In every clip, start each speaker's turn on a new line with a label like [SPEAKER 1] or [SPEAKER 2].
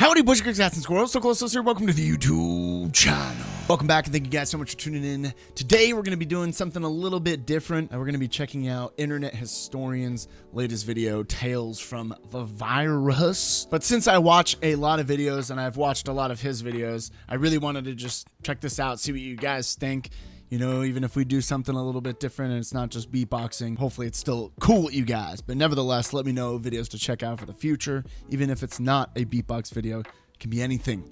[SPEAKER 1] Howdy, Bush Cats and Squirrels. So close here. Welcome to the YouTube channel. Welcome back, and thank you guys so much for tuning in. Today, we're going to be doing something a little bit different. We're going to be checking out Internet Historian's latest video, Tales from TheVarus. But since I watch a lot of videos, and I've watched a lot of his videos, I really wanted to just check this out, see what you guys think. You know, even if we do something a little bit different and it's not just beatboxing, hopefully it's still cool with you guys. But nevertheless, let me know videos to check out for the future. Even if it's not a beatbox video, it can be anything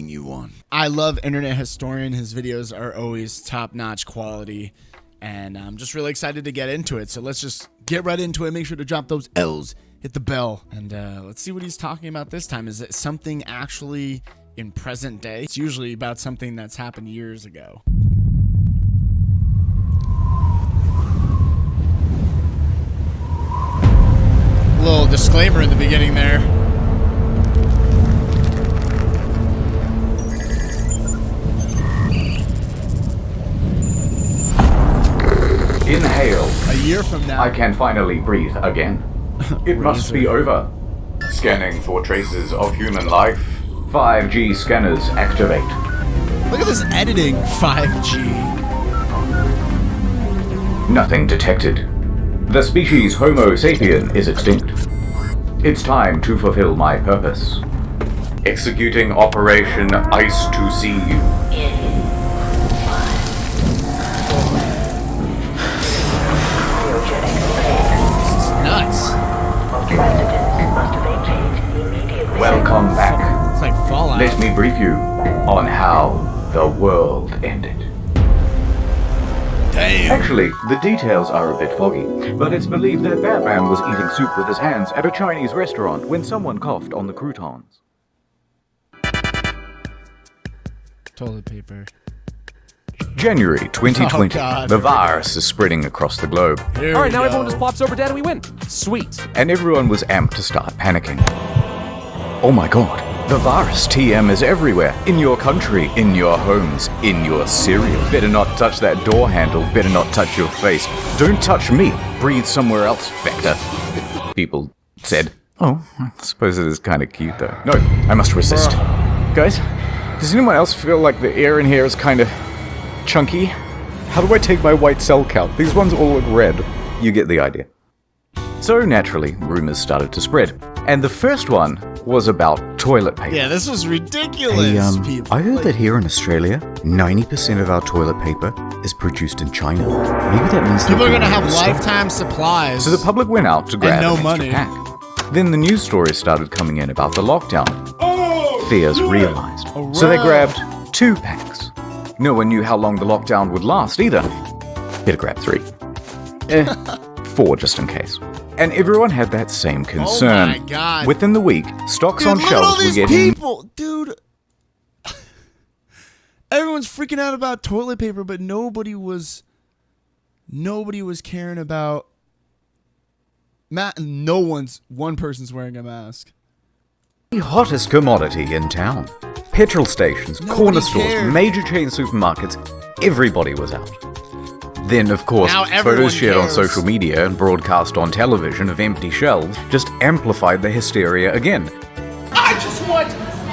[SPEAKER 1] you want. I love Internet Historian. His videos are always top-notch quality, and I'm just really excited to get into it. So let's just get right into it. Make sure to drop those L's, hit the bell, and let's see what he's talking about this time. Is it something actually in present day? It's usually about something that's happened years ago. Little disclaimer in the beginning there.
[SPEAKER 2] Inhale.
[SPEAKER 1] A year from now.
[SPEAKER 2] I can finally breathe again. It must be over. Scanning for traces of human life. 5G scanners activate.
[SPEAKER 1] Look at this editing. 5G.
[SPEAKER 2] Nothing detected. The species Homo sapien is extinct. It's time to fulfill my purpose. Executing Operation Ice to See You.
[SPEAKER 1] This is nuts.
[SPEAKER 2] Welcome back.
[SPEAKER 1] It's like Fallout.
[SPEAKER 2] Let me brief you on how the world ended.
[SPEAKER 1] Damn.
[SPEAKER 2] Actually, the details are a bit foggy, but it's believed that Batman was eating soup with his hands at a Chinese restaurant when someone coughed on the croutons.
[SPEAKER 1] Toilet paper.
[SPEAKER 2] January 2020.
[SPEAKER 1] God.
[SPEAKER 2] The virus is spreading across the globe,
[SPEAKER 3] Alright, now everyone just plops over dead and we win. Sweet.
[SPEAKER 2] and everyone was amped to start panicking. Oh my god, the virus TM is everywhere. In your country, in your homes, in your cereal. Better not touch that door handle, better not touch your face. Don't touch me, breathe somewhere else, Vector. People said. Oh, I suppose it is kind of cute though. No, I must resist. Guys, does anyone else feel like the air in here is kind of chunky? How do I take my white cell count? These ones all look red. You get the idea. So naturally, rumors started to spread. And the first one was about toilet paper.
[SPEAKER 1] Yeah, this was ridiculous, people.
[SPEAKER 4] I heard that here in Australia, 90% of our toilet paper is produced in China. Maybe that means
[SPEAKER 1] People are going to
[SPEAKER 4] they're
[SPEAKER 1] have
[SPEAKER 4] stock.
[SPEAKER 1] lifetime supplies.
[SPEAKER 2] So the public went out to grab
[SPEAKER 1] no
[SPEAKER 2] an extra
[SPEAKER 1] money.
[SPEAKER 2] pack. Then the news stories started coming in about the lockdown. Fears realized.
[SPEAKER 1] Alright.
[SPEAKER 2] So they grabbed 2 packs. No one knew how long the lockdown would last either. Better grab 3. 4 just in case. And everyone had that same concern.
[SPEAKER 1] Oh my God.
[SPEAKER 2] Within the week, stocks
[SPEAKER 1] Dude,
[SPEAKER 2] on
[SPEAKER 1] look at all
[SPEAKER 2] shelves were
[SPEAKER 1] these
[SPEAKER 2] getting...
[SPEAKER 1] people, dude. Everyone's freaking out about toilet paper, but nobody was caring about. One person's wearing a mask.
[SPEAKER 2] The hottest commodity in town. Petrol stations,
[SPEAKER 1] Nobody
[SPEAKER 2] corner stores,
[SPEAKER 1] cared.
[SPEAKER 2] major chain supermarkets, everybody was out. Then, of course,
[SPEAKER 1] Now everyone
[SPEAKER 2] photos shared on
[SPEAKER 1] cares.
[SPEAKER 2] social media and broadcast on television of empty shelves just amplified the hysteria again.
[SPEAKER 5] I just want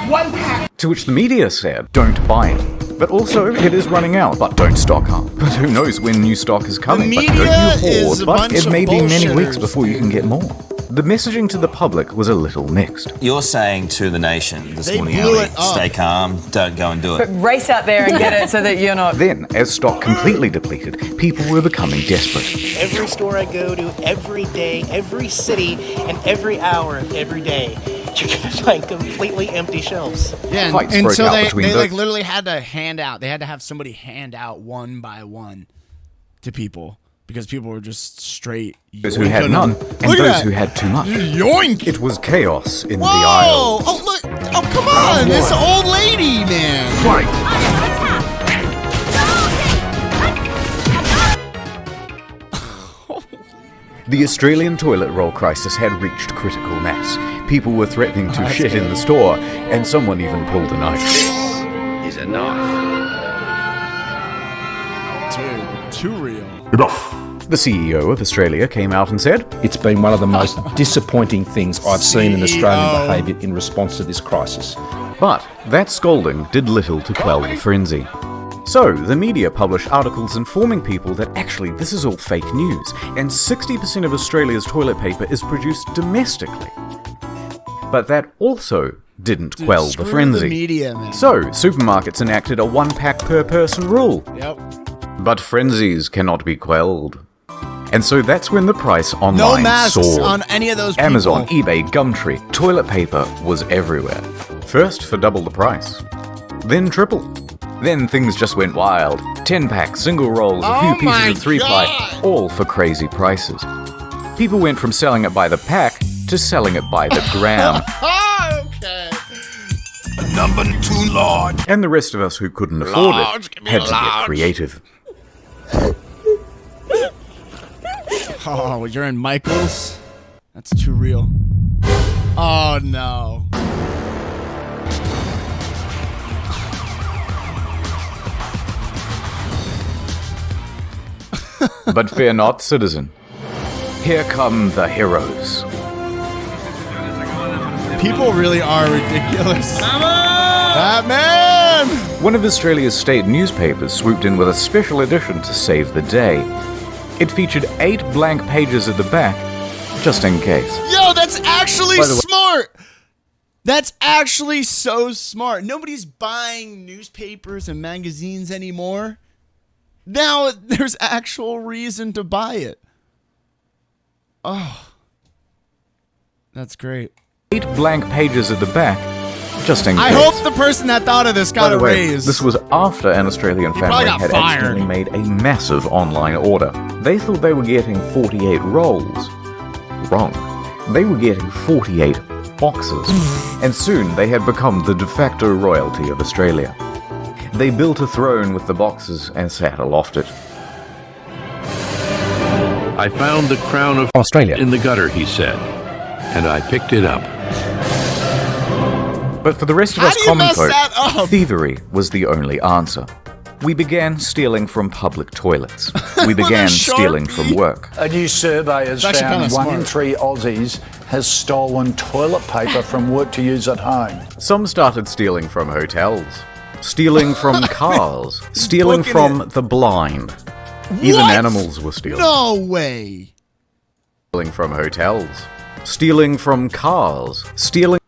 [SPEAKER 5] one pack.
[SPEAKER 2] To which the media said, don't buy it. But also, it is running out, but don't stock up. But who knows when new stock is coming, but
[SPEAKER 1] media
[SPEAKER 2] don't you
[SPEAKER 1] is a
[SPEAKER 2] hoard, but
[SPEAKER 1] bunch
[SPEAKER 2] it
[SPEAKER 1] of
[SPEAKER 2] may be many weeks
[SPEAKER 1] bullshitters,
[SPEAKER 2] before you can get more. The messaging to the public was a little mixed.
[SPEAKER 6] You're saying to the nation this
[SPEAKER 1] They
[SPEAKER 6] morning,
[SPEAKER 1] blew
[SPEAKER 6] Ali,
[SPEAKER 1] it up.
[SPEAKER 6] stay calm, don't go and do it.
[SPEAKER 7] Race out there and get it so that you're not.
[SPEAKER 2] Then, as stock completely depleted, people were becoming desperate.
[SPEAKER 8] Every store I go to, every day, every city, and every hour of every day, you're gonna find completely empty shelves.
[SPEAKER 1] Yeah,
[SPEAKER 2] Fights
[SPEAKER 1] and
[SPEAKER 2] broke
[SPEAKER 1] so
[SPEAKER 2] out
[SPEAKER 1] they
[SPEAKER 2] between
[SPEAKER 1] like
[SPEAKER 2] the-
[SPEAKER 1] literally had to hand out. They had to have somebody hand out one by one to people because people were just straight.
[SPEAKER 2] Those who had none, and
[SPEAKER 1] Look at
[SPEAKER 2] those
[SPEAKER 1] that.
[SPEAKER 2] who had too much.
[SPEAKER 1] Yoink!
[SPEAKER 2] It was chaos in
[SPEAKER 1] Whoa!
[SPEAKER 2] the aisles.
[SPEAKER 1] Oh look! Oh come on! This old lady, man.
[SPEAKER 2] The Australian toilet roll crisis had reached critical mass. People were threatening to shit in the store, and someone even pulled a knife.
[SPEAKER 5] Is enough.
[SPEAKER 1] Dude, too real.
[SPEAKER 9] Enough.
[SPEAKER 4] The CEO of Australia came out and said,
[SPEAKER 9] It's been one of the most disappointing things I've seen in Australian
[SPEAKER 1] CEO.
[SPEAKER 9] behaviour in response to this crisis.
[SPEAKER 4] but that scolding did little to quell the frenzy. So, the media published articles informing people that actually this is all fake news, and 60% of Australia's toilet paper is produced domestically. But that also didn't quell the
[SPEAKER 1] Screw
[SPEAKER 4] frenzy.
[SPEAKER 1] the media, man.
[SPEAKER 4] So, supermarkets enacted a 1 pack per person rule.
[SPEAKER 1] Yep.
[SPEAKER 4] But frenzies cannot be quelled. And so that's when the price
[SPEAKER 1] No
[SPEAKER 4] online
[SPEAKER 1] masks
[SPEAKER 4] soared.
[SPEAKER 1] on any of those people.
[SPEAKER 4] Amazon, eBay, Gumtree, toilet paper was everywhere. First for double the price, then triple. Then things just went wild. 10-pack, single rolls, a few
[SPEAKER 1] Oh
[SPEAKER 4] pieces
[SPEAKER 1] my
[SPEAKER 4] of 3-ply,
[SPEAKER 1] God.
[SPEAKER 4] all for crazy prices. People went from selling it by the pack to selling it by the gram.
[SPEAKER 1] Okay.
[SPEAKER 5] Number 2 large.
[SPEAKER 4] And the rest of us who couldn't afford
[SPEAKER 5] Large,
[SPEAKER 4] it
[SPEAKER 5] give me
[SPEAKER 4] had to
[SPEAKER 5] large.
[SPEAKER 4] get creative.
[SPEAKER 1] Oh, you're in Michael's? That's too real. Oh, no.
[SPEAKER 4] But fear not, citizen. Here come the heroes.
[SPEAKER 1] People really are ridiculous. Batman!
[SPEAKER 4] One of Australia's state newspapers swooped in with a special edition to save the day. It featured 8 blank pages at the back, just in case.
[SPEAKER 1] Yo, that's actually
[SPEAKER 4] By the way-
[SPEAKER 1] smart. That's actually so smart. Nobody's buying newspapers and magazines anymore. Now there's actual reason to buy it. Oh. That's great.
[SPEAKER 4] 8 blank pages at the back, just in case.
[SPEAKER 1] I hope the person that thought of this
[SPEAKER 4] By
[SPEAKER 1] got
[SPEAKER 4] the
[SPEAKER 1] a
[SPEAKER 4] way,
[SPEAKER 1] raise.
[SPEAKER 4] this was after an Australian
[SPEAKER 1] probably
[SPEAKER 4] family
[SPEAKER 1] got
[SPEAKER 4] had
[SPEAKER 1] fired.
[SPEAKER 4] accidentally made a massive online order. They thought they were getting 48 rolls. Wrong. They were getting 48 boxes. And soon they had become the de facto royalty of Australia. They built a throne with the boxes and sat aloft it.
[SPEAKER 10] I found the crown of
[SPEAKER 9] Australia.
[SPEAKER 10] in the gutter, he said, and I picked it up.
[SPEAKER 4] But for the rest of
[SPEAKER 1] How
[SPEAKER 4] us
[SPEAKER 1] do you
[SPEAKER 4] common
[SPEAKER 1] mess
[SPEAKER 4] folk,
[SPEAKER 1] that up?
[SPEAKER 4] thievery was the only answer. We began stealing from public toilets. We began stealing from work.
[SPEAKER 11] A new survey has
[SPEAKER 1] It's actually
[SPEAKER 11] found
[SPEAKER 1] kinda
[SPEAKER 11] 1 in
[SPEAKER 1] smart.
[SPEAKER 11] 3 Aussies has stolen toilet paper from work to use at home.
[SPEAKER 4] Some started stealing from hotels, stealing from cars, stealing
[SPEAKER 1] Booking
[SPEAKER 4] from the blind. Even
[SPEAKER 1] What?
[SPEAKER 4] animals were stealing.
[SPEAKER 1] No way.
[SPEAKER 4] Stealing from hotels, stealing from cars, stealing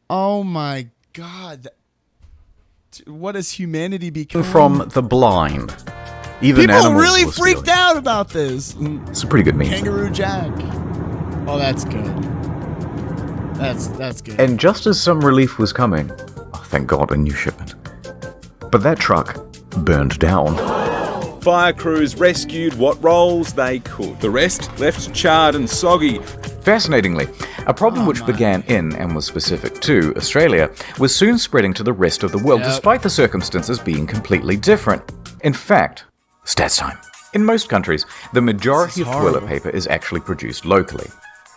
[SPEAKER 1] Oh my God. What has humanity become?
[SPEAKER 4] from the blind. Even
[SPEAKER 1] People
[SPEAKER 4] animals
[SPEAKER 1] really
[SPEAKER 4] were
[SPEAKER 1] freaked
[SPEAKER 4] stealing.
[SPEAKER 1] out about this.
[SPEAKER 4] It's a pretty good meme.
[SPEAKER 1] Kangaroo Jack. Oh, that's good. That's good.
[SPEAKER 4] And just as some relief was coming, oh, thank God, a new shipment. But that truck burned down.
[SPEAKER 12] Fire crews rescued what rolls they could. The rest left charred and soggy.
[SPEAKER 4] Fascinatingly, a problem which began in and was specific to Australia was soon spreading to the rest of the world,
[SPEAKER 1] Yep.
[SPEAKER 4] despite the circumstances being completely different. In fact, stats time. In most countries, the majority of toilet paper is actually produced locally.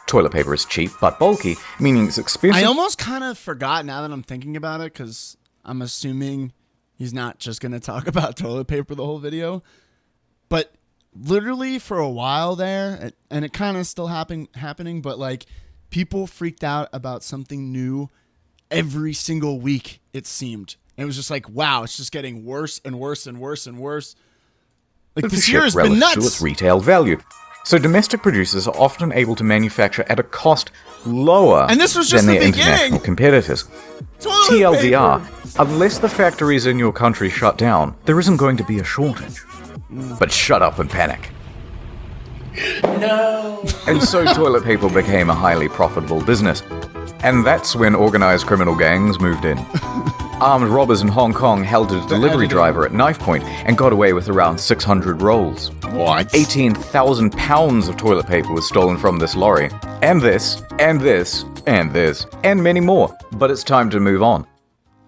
[SPEAKER 4] Toilet paper is cheap but bulky, meaning it's expensive.
[SPEAKER 1] I almost kind of forgot now that I'm thinking about it, because I'm assuming he's not just going to talk about toilet paper the whole video. But literally for a while there, and it kind of still happening, but like people freaked out about something new every single week, it seemed. It was just like, wow, it's just getting worse and worse and worse and worse. Like
[SPEAKER 4] But
[SPEAKER 1] this
[SPEAKER 4] the
[SPEAKER 1] year
[SPEAKER 4] ship
[SPEAKER 1] has been
[SPEAKER 4] relished to
[SPEAKER 1] nuts.
[SPEAKER 4] its retail value. So domestic producers are often able to manufacture at a cost lower
[SPEAKER 1] And this was just
[SPEAKER 4] than
[SPEAKER 1] the
[SPEAKER 4] their
[SPEAKER 1] beginning.
[SPEAKER 4] international competitors.
[SPEAKER 1] Toilet
[SPEAKER 4] TLDR,
[SPEAKER 1] paper.
[SPEAKER 4] unless the factories in your country shut down, there isn't going to be a shortage. But shut up and panic.
[SPEAKER 5] No.
[SPEAKER 4] And so toilet paper became a highly profitable business. And that's when organized criminal gangs moved in. Armed robbers in Hong Kong held a delivery driver at knife point and got away with around 600 rolls.
[SPEAKER 1] What?
[SPEAKER 4] 18,000 pounds of toilet paper was stolen from this lorry. And this, and this, and this, and many more. But it's time to move on.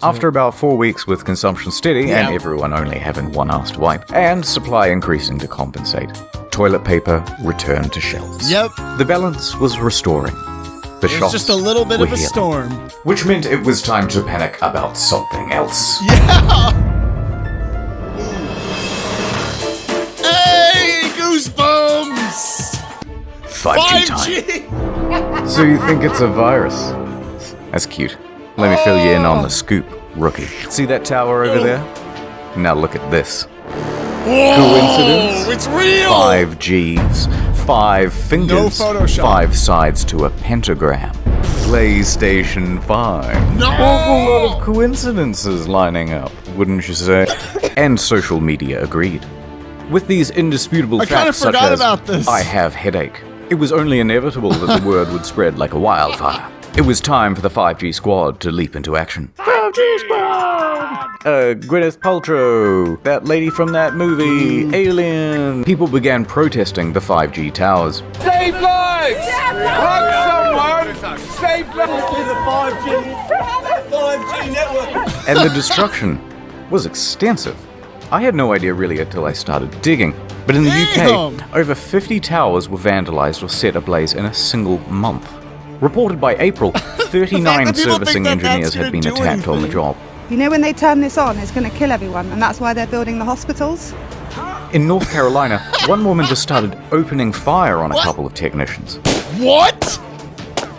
[SPEAKER 4] After about 4 weeks with consumption steady and everyone only having one ass to wipe, and supply increasing to compensate, toilet paper returned to shelves.
[SPEAKER 1] Yep.
[SPEAKER 4] The balance was restoring. The
[SPEAKER 1] It was
[SPEAKER 4] shops
[SPEAKER 1] just a little bit
[SPEAKER 4] were
[SPEAKER 1] of a
[SPEAKER 4] healing.
[SPEAKER 1] storm.
[SPEAKER 4] Which meant it was time to panic about something else. 5G time. So you think it's a virus? That's cute. Let me fill you in on the scoop, rookie. See that tower over there? Now look at this. Coincidence?
[SPEAKER 1] It's real!
[SPEAKER 4] 5 Gs, 5 fingers,
[SPEAKER 1] No Photoshop.
[SPEAKER 4] 5 sides to a pentagram. PlayStation 5.
[SPEAKER 1] No!
[SPEAKER 4] Awful lot of coincidences lining up, wouldn't you say? And social media agreed. With these indisputable
[SPEAKER 1] I kinda
[SPEAKER 4] facts such
[SPEAKER 1] forgot
[SPEAKER 4] as,
[SPEAKER 1] about this.
[SPEAKER 4] I have headache, it was only inevitable that the word would spread like a wildfire. It was time for the 5G squad to leap into action. 5G squad! Gwyneth Paltrow, that lady from that movie, Alien. People began protesting the 5G towers.
[SPEAKER 5] Save lives! Hug someone! Save lives! In the 5G network!
[SPEAKER 4] And the destruction was extensive. I had no idea really until I started digging. But in the UK, over 50 towers were vandalized or set ablaze in a single month. Reported by April, 39 servicing engineers had been attacked on the job.
[SPEAKER 13] You know when they turn this on, it's going to kill everyone, and that's why they're building the hospitals?
[SPEAKER 4] In North Carolina, one woman just started opening fire on a couple of technicians.
[SPEAKER 1] What?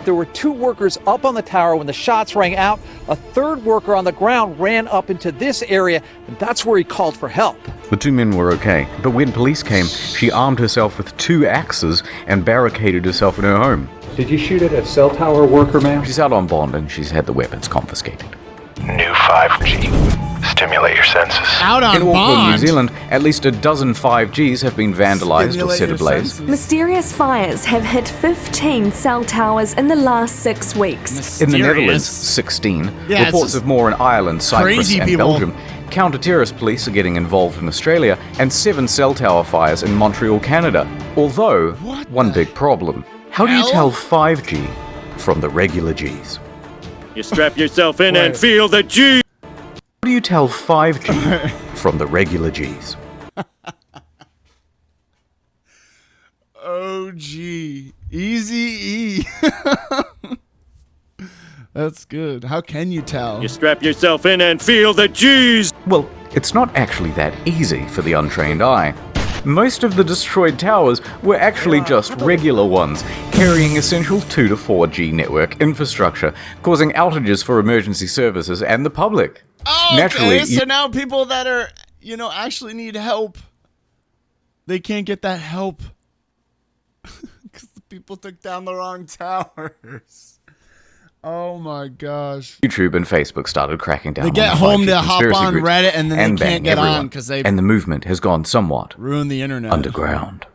[SPEAKER 14] There were 2 workers up on the tower when the shots rang out. A 3rd worker on the ground ran up into this area, and that's where he called for help.
[SPEAKER 4] The 2 men were okay, but when police came, she armed herself with 2 axes and barricaded herself in her home.
[SPEAKER 9] Did you shoot at a cell tower worker, ma'am?
[SPEAKER 4] She's out on bond and she's had the weapons confiscated.
[SPEAKER 5] New 5G. Stimulate your senses.
[SPEAKER 1] Out on
[SPEAKER 4] In Auckland,
[SPEAKER 1] bond.
[SPEAKER 4] New Zealand, at least a dozen 5Gs have been vandalized or set ablaze.
[SPEAKER 15] Mysterious fires have hit 15 cell towers in the last 6 weeks.
[SPEAKER 4] In the Netherlands, 16.
[SPEAKER 1] Yeah,
[SPEAKER 4] Reports of more in Ireland, Cyprus,
[SPEAKER 1] crazy
[SPEAKER 4] and
[SPEAKER 1] people.
[SPEAKER 4] Belgium. Counter-terrorist police are getting involved in Australia, and 7 cell tower fires in Montreal, Canada. Although, one big problem. How do you tell 5G from the regular Gs?
[SPEAKER 16] You strap yourself in and feel the G.
[SPEAKER 4] How do you tell 5G from the regular Gs?
[SPEAKER 1] OG. Easy E. That's good. How can you tell?
[SPEAKER 16] You strap yourself in and feel the G's.
[SPEAKER 4] Well, it's not actually that easy for the untrained eye. Most of the destroyed towers were actually just regular ones, carrying essential 2 to 4G network infrastructure, causing outages for emergency services and the public.
[SPEAKER 1] Oh,
[SPEAKER 4] Naturally,
[SPEAKER 1] okay. So now people that are, actually need help, they can't get that help because the people took down the wrong towers. Oh my gosh.
[SPEAKER 4] YouTube and Facebook started cracking down.
[SPEAKER 1] They get
[SPEAKER 4] on
[SPEAKER 1] home
[SPEAKER 4] 5G
[SPEAKER 1] to hop
[SPEAKER 4] conspiracy
[SPEAKER 1] on
[SPEAKER 4] groups
[SPEAKER 1] Reddit and then
[SPEAKER 4] and
[SPEAKER 1] they can't
[SPEAKER 4] bang
[SPEAKER 1] get
[SPEAKER 4] everyone.
[SPEAKER 1] on because they
[SPEAKER 4] And the movement has gone somewhat
[SPEAKER 1] ruined the internet.
[SPEAKER 4] underground.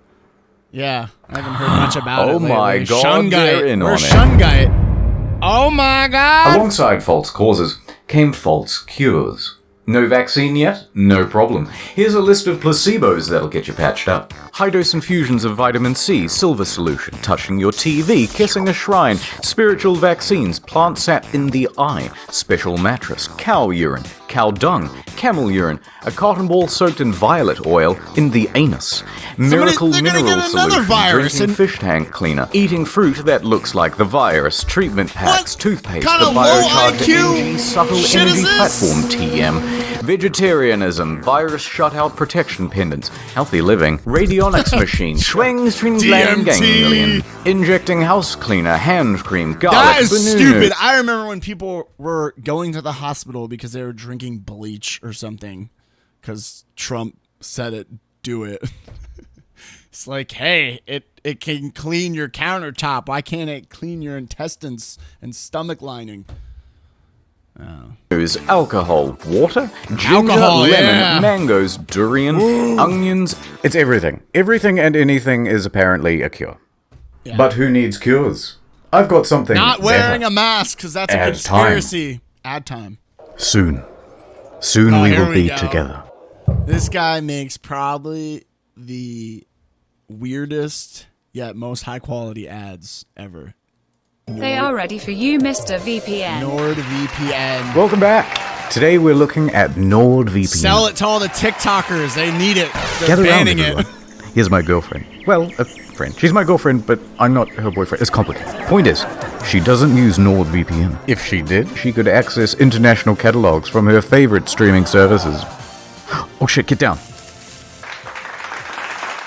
[SPEAKER 1] Yeah, I haven't heard much about it.
[SPEAKER 4] Oh my
[SPEAKER 1] lately.
[SPEAKER 4] God, they're in
[SPEAKER 1] Where's
[SPEAKER 4] on it.
[SPEAKER 1] Shungite? Oh my God.
[SPEAKER 4] Alongside false causes came false cures. No vaccine yet? No problem. Here's a list of placebos that'll get you patched up. High-dose infusions of vitamin C, silver solution, touching your TV, kissing a shrine, spiritual vaccines, plant sap in the eye, special mattress, cow urine, cow dung, camel urine, a cotton ball soaked in violet oil in the anus, miracle
[SPEAKER 1] they're gonna
[SPEAKER 4] mineral
[SPEAKER 1] get another
[SPEAKER 4] solution,
[SPEAKER 1] virus
[SPEAKER 4] drinking fish tank cleaner, eating fruit that looks like the virus, treatment packs, toothpaste,
[SPEAKER 1] Kinda
[SPEAKER 4] the
[SPEAKER 1] low
[SPEAKER 4] biocharged
[SPEAKER 1] IQ
[SPEAKER 4] energy, subtle
[SPEAKER 1] shit
[SPEAKER 4] energy
[SPEAKER 1] is this?
[SPEAKER 4] platform TM, vegetarianism, virus shutout protection pendants, healthy living, radionics machine, swing string gland ganglion, injecting house cleaner, hand cream, garlic,
[SPEAKER 1] That is
[SPEAKER 4] banana.
[SPEAKER 1] stupid. I remember when people were going to the hospital because they were drinking bleach or something because Trump said it, do it. It's like, hey, it can clean your countertop. Why can't it clean your intestines and stomach lining?
[SPEAKER 4] There's alcohol, water, ginger,
[SPEAKER 1] Alcohol,
[SPEAKER 4] lemon,
[SPEAKER 1] yeah.
[SPEAKER 4] mangoes, durian, onions. It's everything. Everything and anything is apparently a cure.
[SPEAKER 1] Yeah.
[SPEAKER 4] But who needs cures? I've got something
[SPEAKER 1] Not wearing
[SPEAKER 4] better.
[SPEAKER 1] a mask because that's a
[SPEAKER 4] Add
[SPEAKER 1] conspiracy. Add time.
[SPEAKER 4] Soon. Soon
[SPEAKER 1] Oh,
[SPEAKER 4] we
[SPEAKER 1] here
[SPEAKER 4] will
[SPEAKER 1] we
[SPEAKER 4] be
[SPEAKER 1] go.
[SPEAKER 4] together.
[SPEAKER 1] This guy makes probably the weirdest yet most high quality ads ever.
[SPEAKER 17] They are ready for you, Mr. VPN.
[SPEAKER 1] NordVPN.
[SPEAKER 4] Welcome back. Today we're looking at NordVPN.
[SPEAKER 1] Sell it to all the TikTokers. They need it. They're
[SPEAKER 4] Gather around,
[SPEAKER 1] banning it.
[SPEAKER 4] everyone. Here's my girlfriend. Well, a friend. She's my girlfriend, but I'm not her boyfriend. It's complicated. Point is, she doesn't use NordVPN. If she did, she could access international catalogs from her favorite streaming services. Oh shit, get down.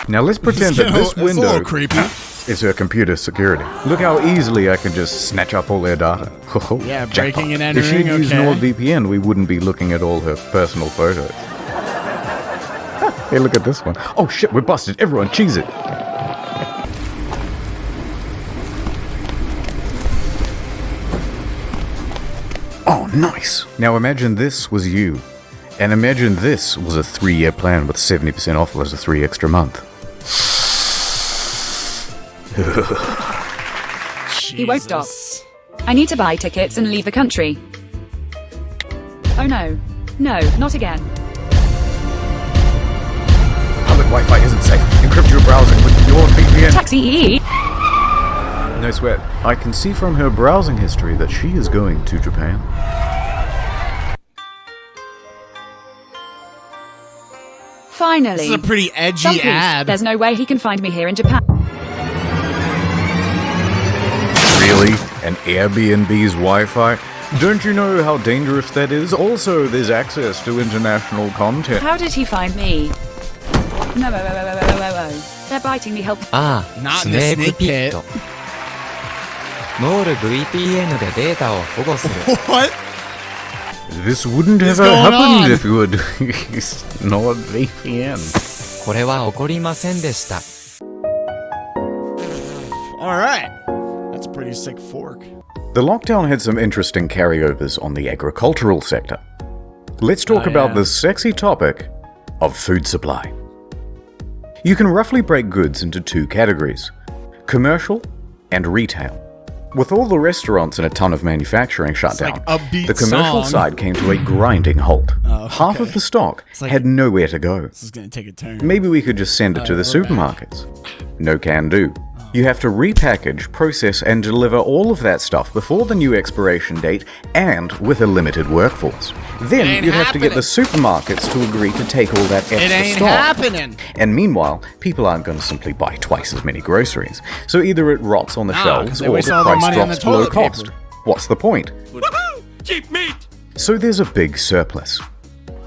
[SPEAKER 4] Now let's pretend that this
[SPEAKER 1] It's a
[SPEAKER 4] window
[SPEAKER 1] little creepy.
[SPEAKER 4] It's her computer security. Look how easily I can just snatch up all their data.
[SPEAKER 1] Yeah,
[SPEAKER 4] Jackpot.
[SPEAKER 1] breaking and entering,
[SPEAKER 4] If she'd used
[SPEAKER 1] okay.
[SPEAKER 4] NordVPN, we wouldn't be looking at all her personal photos. Hey, look at this one. Oh shit, we're busted. Everyone, cheese it. Oh, nice. Now imagine this was you. And imagine this was a 3-year plan with 70% off as a 3 extra month.
[SPEAKER 17] He won't stop. I need to buy tickets and leave the country. Oh no. No, not again.
[SPEAKER 4] Public Wi-Fi isn't safe. Encrypt your browsing with your VPN.
[SPEAKER 17] Taxi.
[SPEAKER 4] No sweat. I can see from her browsing history that she is going to Japan.
[SPEAKER 17] Finally.
[SPEAKER 1] This is a pretty edgy
[SPEAKER 17] Some peace.
[SPEAKER 1] ad.
[SPEAKER 17] There's no way he can find me here in Japan.
[SPEAKER 4] Really? An Airbnb's Wi-Fi? Don't you know how dangerous that is? Also, there's access to international content.
[SPEAKER 17] How did he find me? No. They're biting me. Help.
[SPEAKER 1] Not in the snake pit.
[SPEAKER 18] ノール VPN でデータを保護する。
[SPEAKER 1] What?
[SPEAKER 4] This wouldn't have happened if you would use NordVPN.
[SPEAKER 18] これは起こりませんでした。
[SPEAKER 1] Alright. That's a pretty sick fork.
[SPEAKER 4] The lockdown had some interesting carryovers on the agricultural sector. Let's talk about the sexy topic of food supply. You can roughly break goods into 2 categories: commercial and retail. With all the restaurants and a ton of manufacturing shut down, the commercial side came to a grinding halt. Half of the stock had nowhere to go.
[SPEAKER 1] This is gonna take a turn.
[SPEAKER 4] Maybe we could just send it to the supermarkets. No can do. You have to repackage, process, and deliver all of that stuff before the new expiration date and with a limited workforce. Then you'd have to get the supermarkets to agree to take all that extra
[SPEAKER 1] It ain't
[SPEAKER 4] stock.
[SPEAKER 1] happening.
[SPEAKER 4] And meanwhile, people aren't going to simply buy twice as many groceries. So either it rots on the shelves
[SPEAKER 1] they
[SPEAKER 4] or
[SPEAKER 1] waste
[SPEAKER 4] the
[SPEAKER 1] all their
[SPEAKER 4] price
[SPEAKER 1] money on
[SPEAKER 4] drops
[SPEAKER 1] the
[SPEAKER 4] below
[SPEAKER 1] toilet
[SPEAKER 4] cost.
[SPEAKER 1] paper.
[SPEAKER 4] What's the point?
[SPEAKER 16] Cheap meat!
[SPEAKER 4] So there's a big surplus.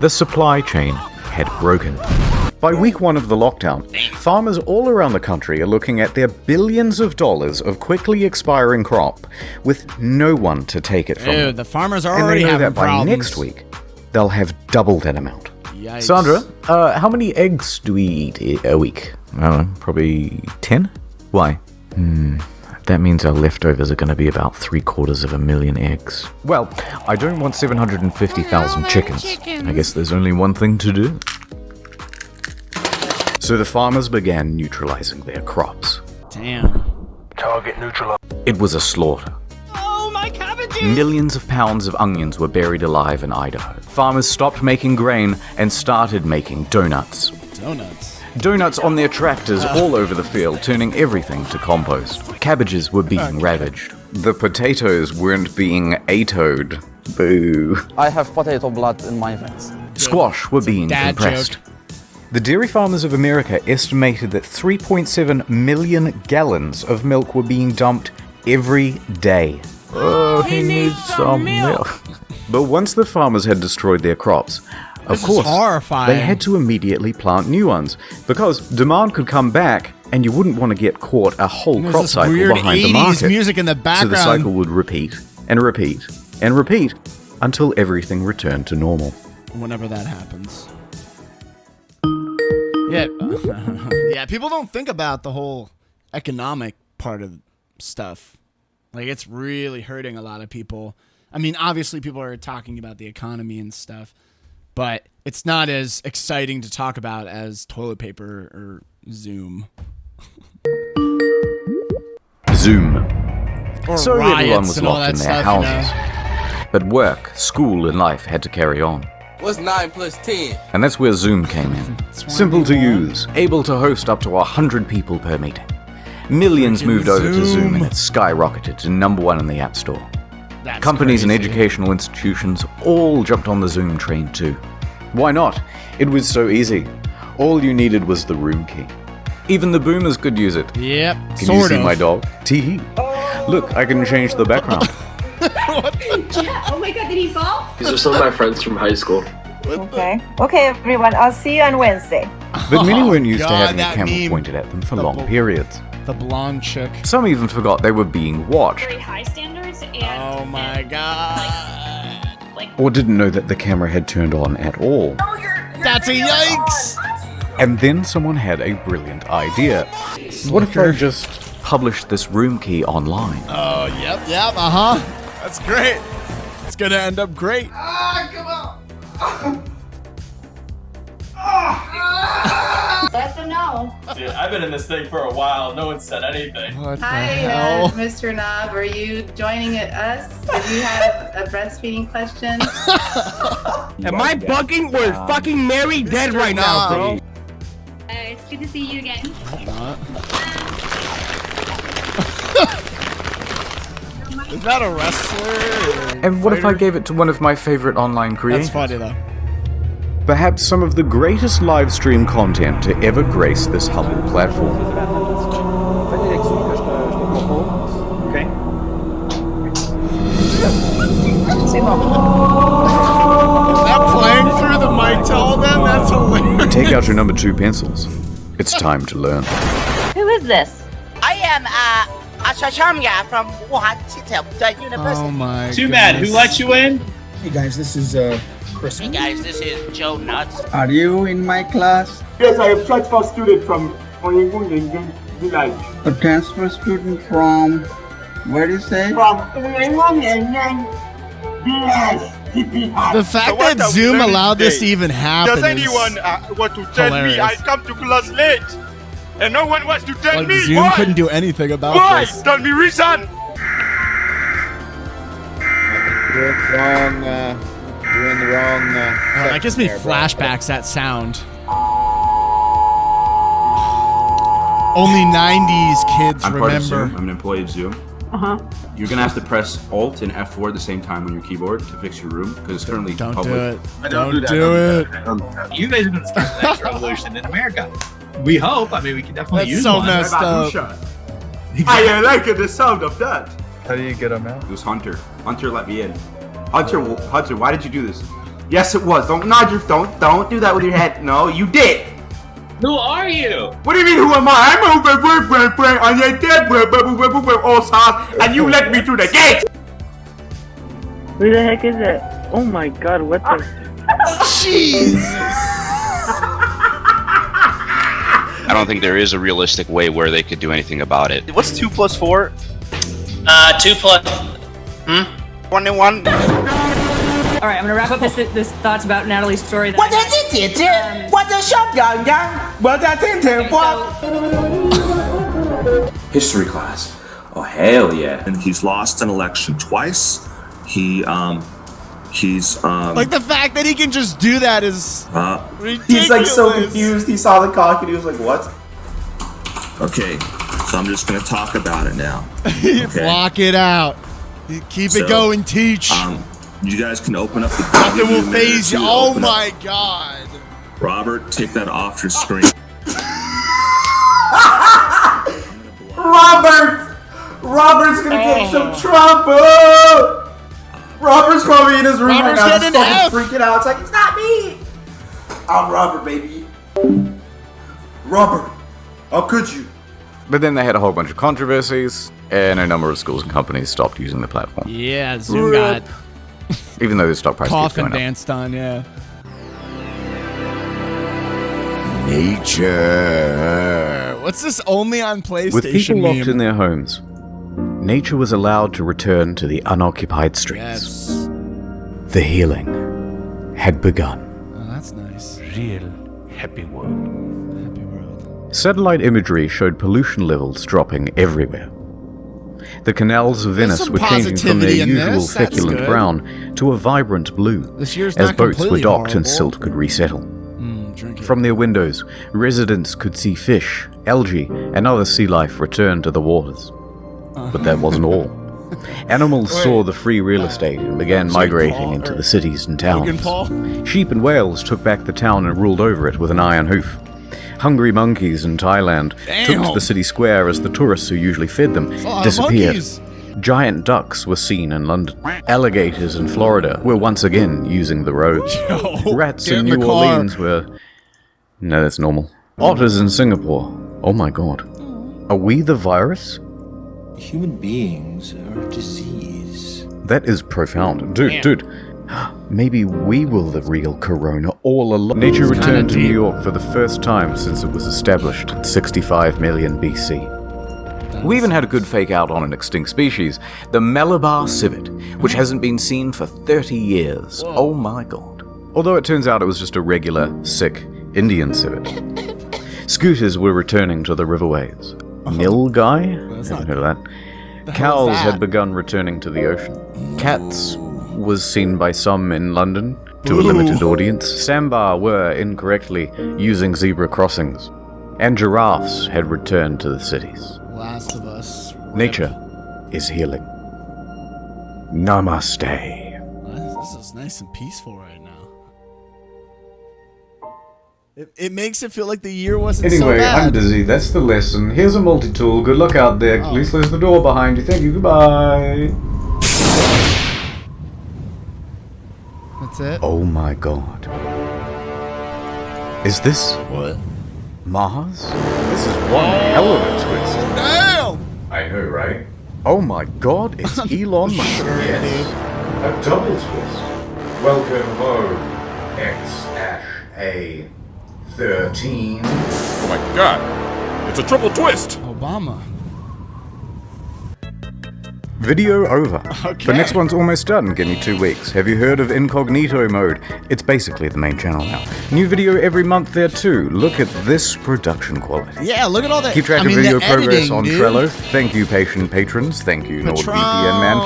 [SPEAKER 4] The supply chain had broken. By week 1 of the lockdown, farmers all around the country are looking at their billions of dollars of quickly expiring crop with no one to take it from them.
[SPEAKER 1] Dude, the farmers are
[SPEAKER 4] And
[SPEAKER 1] already
[SPEAKER 4] they know
[SPEAKER 1] having
[SPEAKER 4] that by
[SPEAKER 1] problems.
[SPEAKER 4] next week, they'll have double that amount.
[SPEAKER 1] Yikes.
[SPEAKER 4] Sandra, how many eggs do we eat a week? I don't know, probably 10? Why? That means our leftovers are going to be about 750,000 eggs. Well, I don't want 750,000 chickens. I guess there's only one thing to do. So the farmers began neutralizing their crops.
[SPEAKER 1] Damn.
[SPEAKER 5] Target neutralized.
[SPEAKER 4] It was a slaughter.
[SPEAKER 8] Oh, my cabbages!
[SPEAKER 4] Millions of pounds of onions were buried alive in Idaho. Farmers stopped making grain and started making donuts.
[SPEAKER 1] Donuts.
[SPEAKER 4] Donuts on their tractors all over the field, turning everything to compost. Cabbages were being ravaged. The potatoes weren't being atoed. Boo.
[SPEAKER 19] I have potato blood in my veins.
[SPEAKER 4] Squash were being
[SPEAKER 1] dad
[SPEAKER 4] compressed.
[SPEAKER 1] joke.
[SPEAKER 4] The dairy farmers of America estimated that 3.7 million gallons of milk were being dumped every day. Oh, he needs some milk. But once the farmers had destroyed their crops, of course, they had to immediately plant new ones, because demand could come back and you wouldn't want to get caught a whole
[SPEAKER 1] There's
[SPEAKER 4] crop
[SPEAKER 1] this
[SPEAKER 4] cycle
[SPEAKER 1] weird
[SPEAKER 4] behind the
[SPEAKER 1] 80s
[SPEAKER 4] market.
[SPEAKER 1] music in the
[SPEAKER 4] So
[SPEAKER 1] background.
[SPEAKER 4] the cycle would repeat and repeat and repeat until everything returned to normal.
[SPEAKER 1] Whenever that happens. Yeah. Yeah, people don't think about the whole economic part of stuff. Like, it's really hurting a lot of people. I mean, obviously people are talking about the economy and stuff, but it's not as exciting to talk about as toilet paper or Zoom.
[SPEAKER 4] Zoom.
[SPEAKER 1] Or
[SPEAKER 4] So everyone
[SPEAKER 1] riots
[SPEAKER 4] was
[SPEAKER 1] and all
[SPEAKER 4] locked in
[SPEAKER 1] that
[SPEAKER 4] their
[SPEAKER 1] stuff,
[SPEAKER 4] houses.
[SPEAKER 1] you know?
[SPEAKER 4] But work, school, and life had to carry on.
[SPEAKER 18] What's 9 plus 10?
[SPEAKER 4] And that's where Zoom came in. Simple to use, able to host up to 100 people per meeting. Millions moved over to Zoom and it skyrocketed to #1 in the App Store.
[SPEAKER 1] That's
[SPEAKER 4] Companies and
[SPEAKER 1] crazy.
[SPEAKER 4] educational institutions all jumped on the Zoom train too. Why not? It was so easy. All you needed was the room key. Even the boomers could use it.
[SPEAKER 1] Yep,
[SPEAKER 4] Can you see my dog? Teehee. Look, I can change the background.
[SPEAKER 20] Oh my god, did he fall?
[SPEAKER 21] These are some of my friends from high school.
[SPEAKER 20] Okay. Okay, everyone. I'll see you on Wednesday.
[SPEAKER 4] But many weren't used to
[SPEAKER 1] God,
[SPEAKER 4] having a
[SPEAKER 1] that
[SPEAKER 4] camera
[SPEAKER 1] meme.
[SPEAKER 4] pointed at them for long periods.
[SPEAKER 1] The blonde chick.
[SPEAKER 4] Some even forgot they were being watched.
[SPEAKER 3] Very high standards and
[SPEAKER 1] oh my god.
[SPEAKER 4] Or didn't know that the camera had turned on at all.
[SPEAKER 1] That's a yikes!
[SPEAKER 4] And then someone had a brilliant idea. What if I just published this room key online?
[SPEAKER 1] Oh, yep, uh-huh. That's great. It's gonna end up great. Ah, come on!
[SPEAKER 20] Let them know.
[SPEAKER 22] Dude, I've been in this thing for a while. No one said anything.
[SPEAKER 1] What
[SPEAKER 23] Hi, Mr. Knob. Are you joining us? Do you have a breastfeeding question?
[SPEAKER 16] Am I bugging or is fucking Mary dead right now, bro?
[SPEAKER 3] It's good to see you again.
[SPEAKER 1] Is that a wrestler?
[SPEAKER 4] And what if I gave it to one of my favorite online creators?
[SPEAKER 1] That's funny though.
[SPEAKER 4] Perhaps some of the greatest live stream content to ever grace this humble platform.
[SPEAKER 14] Okay.
[SPEAKER 1] Is that playing through the mic to all them? That's hilarious.
[SPEAKER 4] Take out your number 2 pencils. It's time to learn.
[SPEAKER 20] Who is this?
[SPEAKER 8] I am Ashashamya from Wuhan University.
[SPEAKER 1] Oh my
[SPEAKER 16] Too bad. Who let you in?
[SPEAKER 24] Hey guys, this is Chris.
[SPEAKER 8] Hey guys, this is Joe Nuts.
[SPEAKER 24] Are you in my class?
[SPEAKER 25] Yes, I am transfer student from Onyengun Village.
[SPEAKER 24] A transfer student from where is it?
[SPEAKER 25] From Onyengun Village.
[SPEAKER 1] The fact that Zoom allowed this to even happen
[SPEAKER 16] Does anyone want to tell me I come to class late? And no one wants to tell
[SPEAKER 1] like
[SPEAKER 16] me
[SPEAKER 1] Zoom
[SPEAKER 16] why?
[SPEAKER 1] couldn't do anything about
[SPEAKER 16] Why?
[SPEAKER 1] this.
[SPEAKER 16] Tell me reason!
[SPEAKER 26] You're wrong, you're in the wrong,
[SPEAKER 1] that gives me flashbacks, that sound. Only 90s kids
[SPEAKER 27] I'm
[SPEAKER 1] remember.
[SPEAKER 27] part of Zoom. I'm an employee of Zoom. You're gonna have to press Alt and F4 at the same time on your keyboard to fix your room because it's currently public.
[SPEAKER 1] Do it.
[SPEAKER 26] I
[SPEAKER 1] Don't
[SPEAKER 26] do that.
[SPEAKER 1] do it.
[SPEAKER 26] You guys have been starting the next revolution in America. We hope. I mean, we can definitely
[SPEAKER 1] That's
[SPEAKER 26] use
[SPEAKER 1] so
[SPEAKER 26] one.
[SPEAKER 1] messed up.
[SPEAKER 25] I like the sound of that.
[SPEAKER 26] How do you get them out?
[SPEAKER 27] It was Hunter. Hunter let me in. Hunter, why did you do this? Yes, it was. Don't nod your don't do that with your head. No, you did.
[SPEAKER 16] Who are you?
[SPEAKER 25] What do you mean, who am I? I'm on your dead and you let me through the gate!
[SPEAKER 20] Who the heck is it? Oh my god, what the?
[SPEAKER 1] Jesus!
[SPEAKER 28] I don't think there is a realistic way where they could do anything about it.
[SPEAKER 29] What's 2 plus 4?
[SPEAKER 8] 2 plus... 21.
[SPEAKER 7] All right, I'm gonna wrap up this thoughts about Natalie's story.
[SPEAKER 27] History class. Oh hell yeah!
[SPEAKER 30] And he's lost an election twice. He's
[SPEAKER 1] like the fact that he can just do that is ridiculous.
[SPEAKER 27] He's like so confused. He saw the cock and he was like, "What?"
[SPEAKER 30] Okay, so I'm just gonna talk about it now.
[SPEAKER 1] Block it out. Keep it going, teach.
[SPEAKER 30] You guys can open up the.
[SPEAKER 1] Nothing will phase you. Oh my god.
[SPEAKER 30] Robert, take that off your screen.
[SPEAKER 27] Robert's gonna get some trouble. Robert's probably in his room right now, just fucking freaking out. It's like, it's not me. I'm Robert, baby. Robert, how could you?
[SPEAKER 4] But then they had a whole bunch of controversies, and a number of schools and companies stopped using the platform.
[SPEAKER 1] Yeah, Zoom got
[SPEAKER 4] even though the stock price keeps
[SPEAKER 1] coffin
[SPEAKER 4] going up.
[SPEAKER 1] danced on, yeah.
[SPEAKER 4] Nature.
[SPEAKER 1] What's this only on PlayStation?
[SPEAKER 4] With people locked
[SPEAKER 1] meme?
[SPEAKER 4] in their homes, nature was allowed to return to the unoccupied streets.
[SPEAKER 1] Yes.
[SPEAKER 4] The healing had begun.
[SPEAKER 1] Oh, that's nice.
[SPEAKER 10] Real happy world.
[SPEAKER 1] Happy world.
[SPEAKER 4] Satellite imagery showed pollution levels dropping everywhere. The canals of Venice
[SPEAKER 1] some
[SPEAKER 4] were changing from their
[SPEAKER 1] positivity in
[SPEAKER 4] usual
[SPEAKER 1] this. That's
[SPEAKER 4] feculent
[SPEAKER 1] good.
[SPEAKER 4] brown to a vibrant blue,
[SPEAKER 1] This year's
[SPEAKER 4] as
[SPEAKER 1] not
[SPEAKER 4] boats were
[SPEAKER 1] completely
[SPEAKER 4] docked and
[SPEAKER 1] horrible.
[SPEAKER 4] silt could resettle.
[SPEAKER 1] Drink it.
[SPEAKER 4] From their windows, residents could see fish, algae, and other sea life return to the waters. But that wasn't all. Animals saw the free real estate and began migrating into the cities and towns. Sheep and whales took back the town and ruled over it with an iron hoof. Hungry monkeys in Thailand took to the city square as the tourists who usually fed them disappeared. Giant ducks were seen in London. Alligators in Florida were once again using the roads. Rats in New Orleans were... No, that's normal. Otters in Singapore. Oh my god. Are we the virus?
[SPEAKER 2] Human beings are a disease.
[SPEAKER 4] That is profound. Dude. Maybe we were the real corona all along. Nature returned to New York for the first time since it was established in 65 million BC. We even had a good fake out on an extinct species, the Malabar civet, which hasn't been seen for 30 years. Whoa. Oh my god. Although it turns out it was just a regular, sick Indian civet. Scooters were returning to the riverways. Nilgai? I haven't heard of that. Cows had begun returning to the ocean. Cats was seen by some in London to a limited audience. Sambar were incorrectly using zebra crossings. And giraffes had returned to the cities.
[SPEAKER 1] Last of Us.
[SPEAKER 4] Nature is healing. Namaste.
[SPEAKER 1] This is nice and peaceful right now. It makes it feel like the year wasn't so
[SPEAKER 4] Anyway,
[SPEAKER 1] bad.
[SPEAKER 4] I'm busy. That's the lesson. Here's a multi-tool. Good luck out there. Please close the door behind you. Thank you. Goodbye.
[SPEAKER 1] That's it?
[SPEAKER 4] Oh my god. Is this...
[SPEAKER 1] What?
[SPEAKER 4] Mars? This is one hell of a twist.
[SPEAKER 1] Damn!
[SPEAKER 4] I know, right? Oh my god, it's Elon Musk. Yes. A double twist. Welcome home, X-A13.
[SPEAKER 5] Oh my god, it's a triple twist!
[SPEAKER 1] Obama.
[SPEAKER 4] Video over.
[SPEAKER 1] Okay.
[SPEAKER 4] The next one's almost done. Give me 2 weeks. Have you heard of incognito mode? It's basically the main channel now. New video every month there too. Look at this production quality.
[SPEAKER 1] Yeah, look at all that.
[SPEAKER 4] Keep track of video progress
[SPEAKER 1] editing,
[SPEAKER 4] on
[SPEAKER 1] dude.
[SPEAKER 4] Trello. Thank you, patient patrons. Thank you, NordVPN man.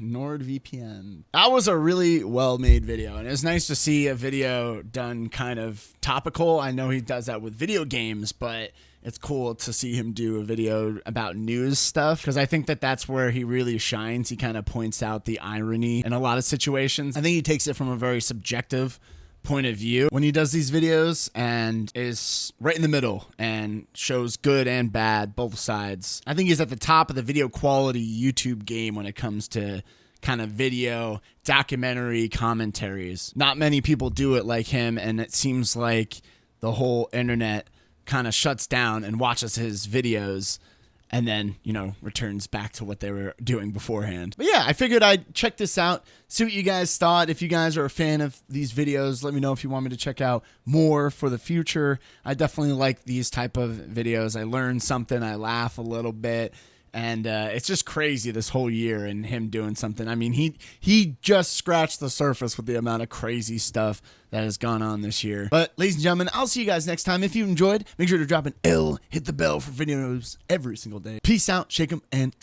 [SPEAKER 1] NordVPN. That was a really well-made video, and it was nice to see a video done kind of topical. I know he does that with video games, but it's cool to see him do a video about news stuff, because I think that that's where he really shines. He kind of points out the irony in a lot of situations. I think he takes it from a very subjective point of view when he does these videos, and is right in the middle and shows good and bad, both sides. I think he's at the top of the video quality YouTube game when it comes to kind of video documentary commentaries. Not many people do it like him, and it seems like the whole internet kind of shuts down and watches his videos and then, you know, returns back to what they were doing beforehand. But yeah, I figured I'd check this out, see what you guys thought. If you guys are a fan of these videos, let me know if you want me to check out more for the future. I definitely like these type of videos. I learn something, I laugh a little bit, and it's just crazy this whole year and him doing something. I mean, he just scratched the surface with the amount of crazy stuff that has gone on this year. But ladies and gentlemen, I'll see you guys next time. If you enjoyed, make sure to drop an L, hit the bell for videos every single day. Peace out, shake 'em, and